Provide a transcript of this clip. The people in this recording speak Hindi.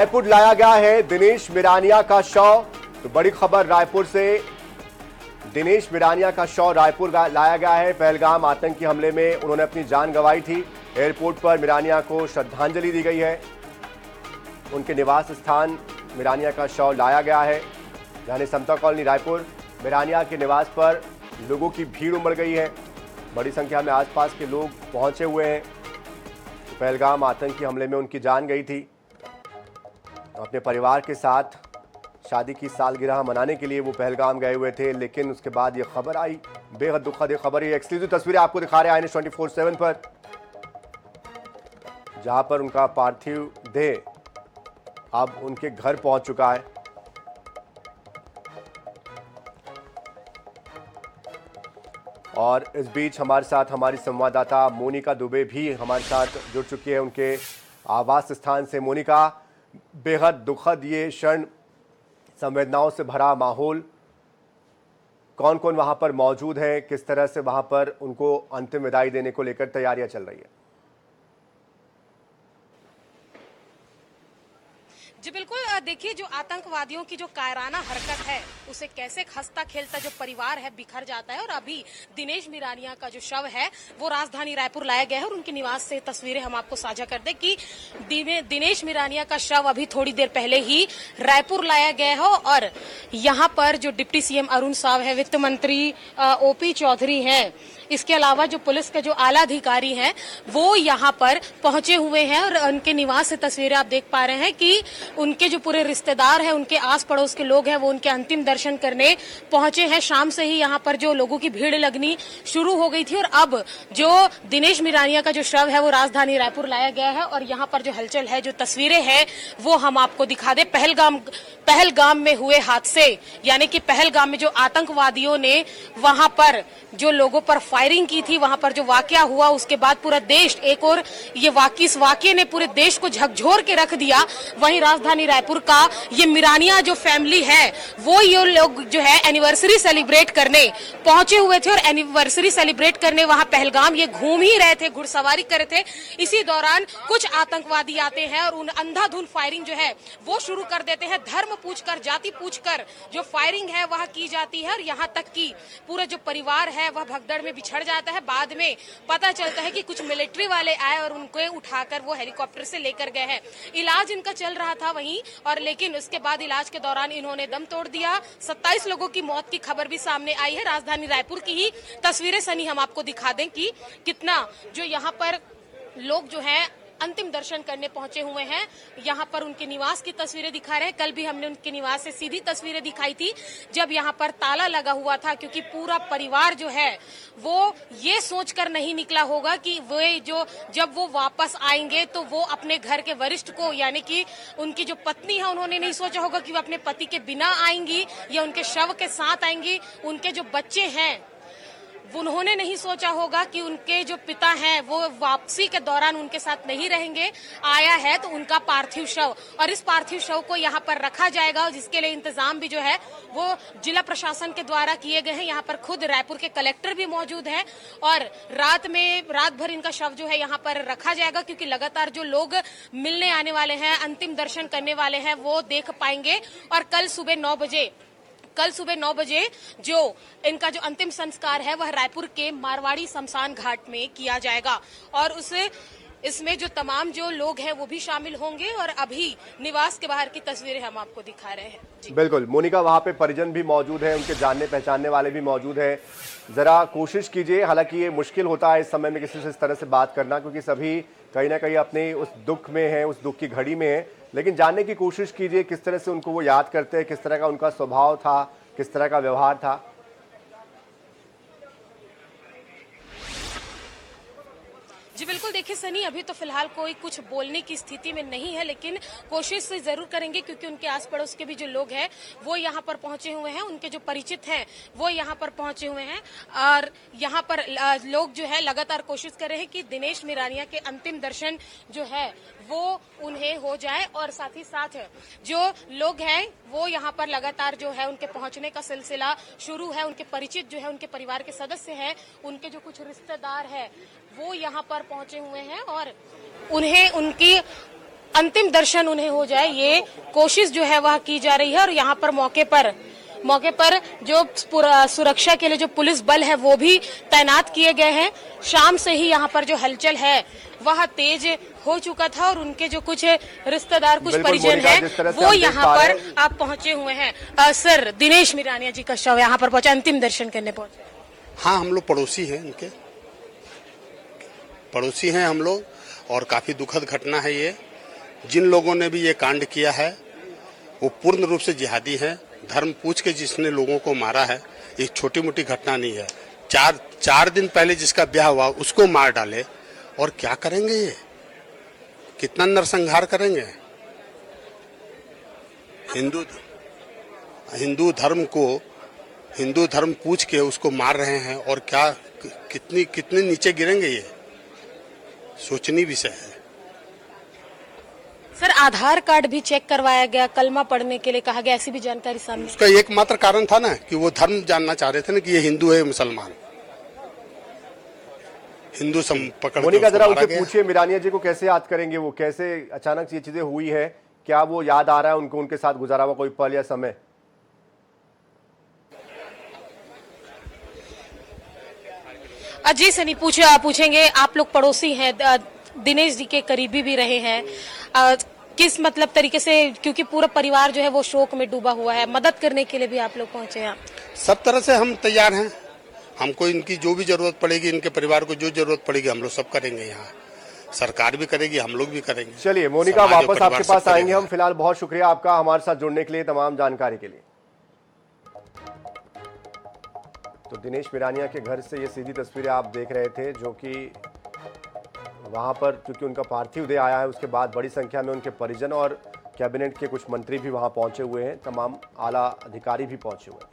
रायपुर लाया गया है दिनेश मिरानिया का शव। तो बड़ी खबर रायपुर से, दिनेश मिरानिया का शव रायपुर लाया गया है। पहलगाम आतंकी हमले में उन्होंने अपनी जान गंवाई थी। एयरपोर्ट पर मिरानिया को श्रद्धांजलि दी गई है। उनके निवास स्थान मिरानिया का शव लाया गया है। यानी समता कॉलोनी रायपुर मिरानिया के निवास पर लोगों की भीड़ उमड़ गई है। बड़ी संख्या में आसपास के लोग पहुंचे हुए हैं। पहलगाम आतंकी हमले में उनकी जान गई थी। अपने परिवार के साथ शादी की सालगिरह मनाने के लिए वो पहलगाम गए हुए थे, लेकिन उसके बाद ये खबर आई, बेहद दुखद खबर। ये एक्सक्लूसिव तस्वीरें आपको दिखा रहे हैं INS 24/7 पर, जहां पर उनका पार्थिव देह अब उनके घर पहुंच चुका है। और इस बीच हमारे साथ हमारी संवाददाता मोनिका दुबे भी हमारे साथ जुड़ चुकी है उनके आवास स्थान से। मोनिका, बेहद दुखद ये क्षण, संवेदनाओं से भरा माहौल, कौन कौन वहां पर मौजूद है, किस तरह से वहां पर उनको अंतिम विदाई देने को लेकर तैयारियां चल रही है? जी बिल्कुल, देखिए जो आतंकवादियों की जो कायराना हरकत है उसे कैसे खस्ता खेलता जो परिवार है बिखर जाता है। और अभी दिनेश मिरानिया का जो शव है वो राजधानी रायपुर लाया गया है और उनके निवास से तस्वीरें हम आपको साझा कर दें कि दिनेश मिरानिया का शव अभी थोड़ी देर पहले ही रायपुर लाया गया है। और यहाँ पर जो डिप्टी CM अरुण साव है, वित्त मंत्री OP चौधरी है, इसके अलावा जो पुलिस के जो आला अधिकारी हैं वो यहाँ पर पहुंचे हुए हैं। और उनके निवास से तस्वीरें आप देख पा रहे हैं कि उनके जो पूरे रिश्तेदार हैं, उनके आस पड़ोस के लोग हैं, वो उनके अंतिम दर्शन करने पहुंचे हैं। शाम से ही यहाँ पर जो लोगों की भीड़ लगनी शुरू हो गई थी और अब जो दिनेश मिरानिया का जो शव है वो राजधानी रायपुर लाया गया है। और यहाँ पर जो हलचल है, जो तस्वीरें हैं वो हम आपको दिखा दें। पहलगाम में हुए हादसे, यानी कि पहलगाम में जो आतंकवादियों ने वहां पर जो लोगों पर फायरिंग की थी, वहां पर जो वाकया हुआ, उसके बाद पूरा देश एक और इस वाकये ने पूरे देश को झकझोर के रख दिया। वहीं राजधानी रायपुर का ये मिरानिया जो फैमिली है वो ये लोग जो है एनिवर्सरी सेलिब्रेट करने पहुंचे हुए थे। और एनिवर्सरी सेलिब्रेट करने वहां पहलगाम ये घूम ही रहे थे, घुड़सवारी कर रहे थे। इसी दौरान कुछ आतंकवादी आते हैं और उन अंधाधुंध फायरिंग जो है वो शुरू कर देते हैं। धर्म पूछकर, जाति पूछकर जो फायरिंग है वह की जाती है और यहाँ तक कि पूरा जो परिवार है वह भगदड़ में बिछड़ जाता है। बाद में पता चलता है कि कुछ मिलिट्री वाले आए और उनको उठाकर वो हेलीकॉप्टर से लेकर गए हैं। इलाज इनका चल रहा था वहीं, और लेकिन उसके बाद इलाज के दौरान इन्होंने दम तोड़ दिया। 27 लोगों की मौत की खबर भी सामने आई है। राजधानी रायपुर की ही तस्वीरें सनी हम आपको दिखा दें कि कितना जो यहाँ पर लोग जो है अंतिम दर्शन करने पहुंचे हुए हैं। यहाँ पर उनके निवास की तस्वीरें दिखा रहे हैं। कल भी हमने उनके निवास से सीधी तस्वीरें दिखाई थी जब यहाँ पर ताला लगा हुआ था, क्योंकि पूरा परिवार जो है वो ये सोचकर नहीं निकला होगा कि वे जो जब वो वापस आएंगे तो वो अपने घर के वरिष्ठ को, यानी कि उनकी जो पत्नी है, उन्होंने नहीं सोचा होगा कि वो अपने पति के बिना आएंगी या उनके शव के साथ आएंगी। उनके जो बच्चे हैं उन्होंने नहीं सोचा होगा कि उनके जो पिता हैं वो वापसी के दौरान उनके साथ नहीं रहेंगे। आया है तो उनका पार्थिव शव, और इस पार्थिव शव को यहाँ पर रखा जाएगा, और जिसके लिए इंतजाम भी जो है वो जिला प्रशासन के द्वारा किए गए हैं। यहाँ पर खुद रायपुर के कलेक्टर भी मौजूद हैं और रात भर इनका शव जो है यहाँ पर रखा जाएगा, क्योंकि लगातार जो लोग मिलने आने वाले हैं, अंतिम दर्शन करने वाले हैं, वो देख पाएंगे। और कल सुबह 9 बजे जो इनका जो अंतिम संस्कार है वह रायपुर के मारवाड़ी शमशान घाट में किया जाएगा। और इसमें जो तमाम जो लोग हैं वो भी शामिल होंगे। और अभी निवास के बाहर की तस्वीरें हम आपको दिखा रहे हैं। बिल्कुल मोनिका, वहां पे परिजन भी मौजूद है, उनके जानने पहचानने वाले भी मौजूद है। जरा कोशिश कीजिए, हालांकि ये मुश्किल होता है इस समय में किसी से इस तरह से बात करना, क्योंकि सभी कहीं ना कहीं अपने उस दुख में है, उस दुख की घड़ी में है। लेकिन जानने की कोशिश कीजिए किस तरह से उनको वो याद करते हैं, किस तरह का उनका स्वभाव था, किस तरह का व्यवहार था। जी बिल्कुल, देखिए सनी, अभी तो फिलहाल कोई कुछ बोलने की स्थिति में नहीं है, लेकिन कोशिश से जरूर करेंगे, क्योंकि उनके आस पड़ोस के भी जो लोग हैं वो यहाँ पर पहुंचे हुए हैं, उनके जो परिचित हैं वो यहाँ पर पहुंचे हुए हैं। और यहाँ पर लोग जो है लगातार कोशिश कर रहे हैं कि दिनेश मिरानिया के अंतिम दर्शन जो है वो उन्हें हो जाए। और साथ ही साथ जो लोग हैं वो यहाँ पर लगातार जो है उनके पहुंचने का सिलसिला शुरू है। उनके परिचित जो है, उनके परिवार के सदस्य हैं, उनके जो कुछ रिश्तेदार हैं वो यहाँ पर पहुंचे हुए हैं और उन्हें अंतिम दर्शन उन्हें हो जाए, ये कोशिश जो है वह की जा रही है। और यहाँ पर मौके पर जो सुरक्षा के लिए जो पुलिस बल है वो भी तैनात किए गए हैं। शाम से ही यहाँ पर जो हलचल है वह तेज हो चुका था और उनके जो कुछ रिश्तेदार, कुछ परिजन हैं, वो यहाँ पर आप पहुंचे हुए हैं। सर, दिनेश मिरानिया जी का शव यहाँ पर पहुंचा, अंतिम दर्शन करने पहुंचे। हाँ, हम लोग पड़ोसी हैं, इनके पड़ोसी हैं हम लोग, और काफी दुखद घटना है ये। जिन लोगों ने भी ये कांड किया है वो पूर्ण रूप से जिहादी हैं। धर्म पूछ के जिसने लोगों को मारा है, एक छोटी मोटी घटना नहीं है। चार दिन पहले जिसका ब्याह हुआ उसको मार डाले, और क्या करेंगे ये? कितना नरसंहार करेंगे? हिंदू धर्म पूछ के उसको मार रहे हैं, और क्या कितने नीचे गिरेंगे ये? सोचनीय विषय है। सर, आधार कार्ड भी चेक करवाया गया, कलमा पढ़ने के लिए कहा गया, ऐसी भी जानकारी सामने। उसका एकमात्र कारण था ना कि वो धर्म जानना चाह रहे थे ना कि ये हिंदू है मुसलमान। हिंदू पकड़ मोनिका, जरा उनसे पूछिए मिरानिया जी को कैसे याद करेंगे, वो कैसे अचानक ये चीजें हुई है, क्या वो याद आ रहा है उनको, उनके साथ गुजारा हुआ कोई पल या समय? जी सनी, पूछेंगे। आप लोग पड़ोसी हैं, दिनेश जी के करीबी भी रहे हैं, किस मतलब तरीके से, क्योंकि पूरा परिवार जो है वो शोक में डूबा हुआ है, मदद करने के लिए भी आप लोग पहुंचे हैं? सब तरह से हम तैयार हैं। हमको इनकी जो भी जरूरत पड़ेगी, इनके परिवार को जो जरूरत पड़ेगी, हम लोग सब करेंगे। यहाँ सरकार भी करेगी, हम लोग भी करेंगे। चलिए मोनिका, वापस आपके पास आएंगे हम। फिलहाल बहुत शुक्रिया आपका हमारे साथ जुड़ने के लिए, तमाम जानकारी के लिए। तो दिनेश मिरानिया के घर से ये सीधी तस्वीरें आप देख रहे थे, जो कि वहां पर क्योंकि उनका पार्थिव देह आया है, उसके बाद बड़ी संख्या में उनके परिजन और कैबिनेट के कुछ मंत्री भी वहां पहुंचे हुए हैं, तमाम आला अधिकारी भी पहुंचे हुए हैं।